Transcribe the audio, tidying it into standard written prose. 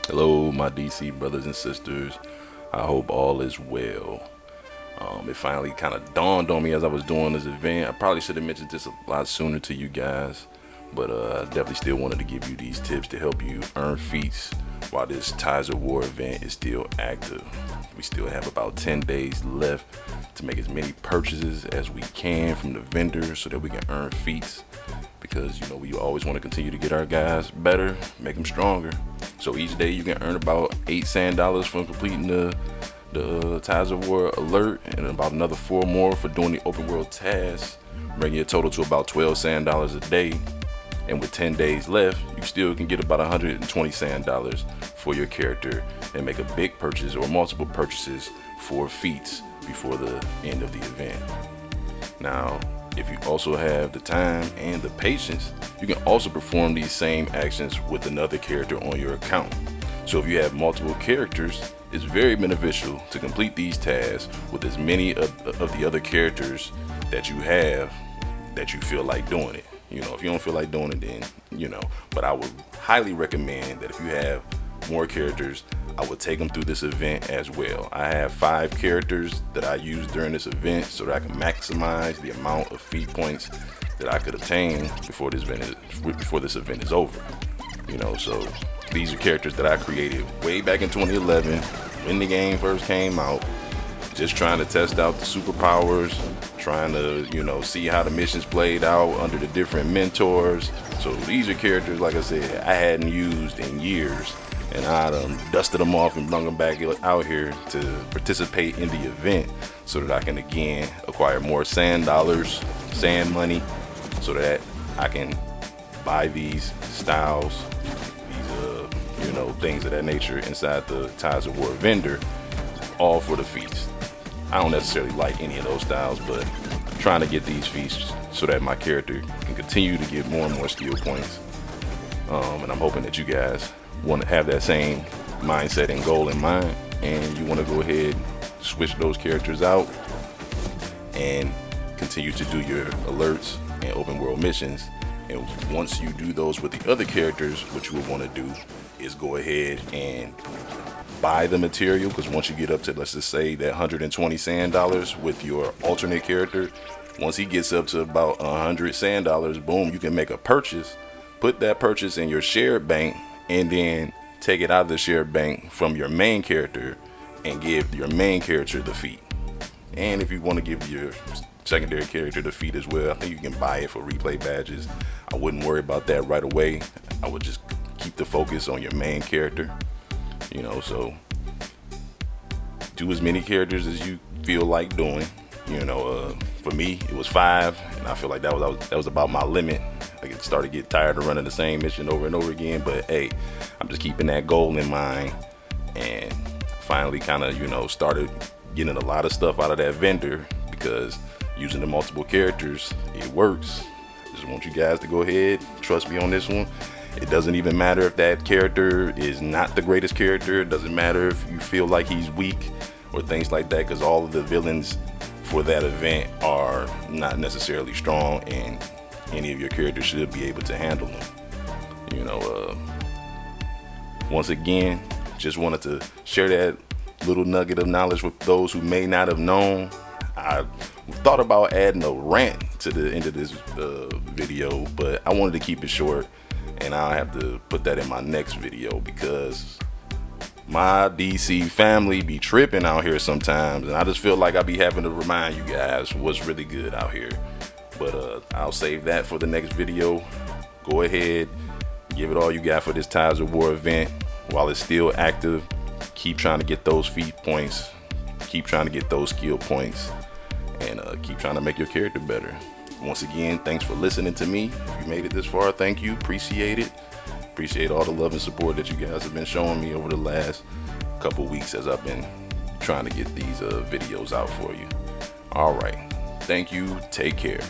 Hello, my DC brothers and sisters. I hope all is well. It finally kind of dawned on me as I was doing this event. I probably should have mentioned this a lot sooner to you guys, but I definitely still wanted to give you these tips to help you earn feats while this Ties of War event is still active. We still have about 10 days left to make as many purchases as we can from the vendors so that we can earn feats, because we always want to continue to get our guys better, make them stronger. So each day you can earn about $8 from completing the Ties of War alert, and about another 4 more for doing the open world tasks, bringing your total to about $12 a day. And with 10 days left, you still can get about $120 for your character and make a big purchase or multiple purchases for feats before the end of the event. Now, if you also have the time and the patience, you can also perform these same actions with another character on your account. So if you have multiple characters, it's very beneficial to complete these tasks with as many of the other characters that you have that you feel like doing it. If you don't feel like doing it, then, but I would highly recommend that if you have more characters, I would take them through this event as well. I have 5 characters that I use during this event so that I can maximize the amount of feat points that I could obtain before this event is over. So these are characters that I created way back in 2011 when the game first came out, just trying to test out the superpowers, trying to see how the missions played out under the different mentors. So these are characters, like I said, I hadn't used in years, and I dusted them off and brought them back out here to participate in the event so that I can again acquire more sand dollars, sand money, so that I can buy these styles, these things of that nature inside the Ties of War vendor, all for the feats. I don't necessarily like any of those styles, but I'm trying to get these feats so that my character can continue to get more and more skill points. And I'm hoping that you guys want to have that same mindset and goal in mind, and you want to go ahead, switch those characters out, and continue to do your alerts and open world missions. And once you do those with the other characters, what you would want to do is go ahead and buy the material, because once you get up to, let's just say, that $120 sand dollars with your alternate character, once he gets up to about $100 sand dollars, boom, you can make a purchase, put that purchase in your shared bank, and then take it out of the shared bank from your main character and give your main character the feat. And if you want to give your secondary character the feat as well, I think you can buy it for replay badges. I wouldn't worry about that right away. I would just keep the focus on your main character. So do as many characters as you feel like doing. For me, it was 5, and I feel like that was about my limit. I started to get tired of running the same mission over and over again. But hey, I'm just keeping that goal in mind, and finally kind of started getting a lot of stuff out of that vendor, because using the multiple characters, it works. I just want you guys to go ahead, trust me on this one. It doesn't even matter if that character is not the greatest character. It doesn't matter if you feel like he's weak or things like that, because all of the villains for that event are not necessarily strong, and any of your characters should be able to handle them. Once again, just wanted to share that little nugget of knowledge with those who may not have known. I thought about adding a rant to the end of this video, but I wanted to keep it short, and I'll have to put that in my next video, because my DC family be tripping out here sometimes, and I just feel like I be having to remind you guys what's really good out here. But I'll save that for the next video. Go ahead, give it all you got for this Ties of War event while it's still active. Keep trying to get those feat points, keep trying to get those skill points, and keep trying to make your character better. Once again, thanks for listening to me. If you made it this far, thank you. Appreciate it. Appreciate all the love and support that you guys have been showing me over the last couple weeks as I've been trying to get these videos out for you. All right. Thank you. Take care.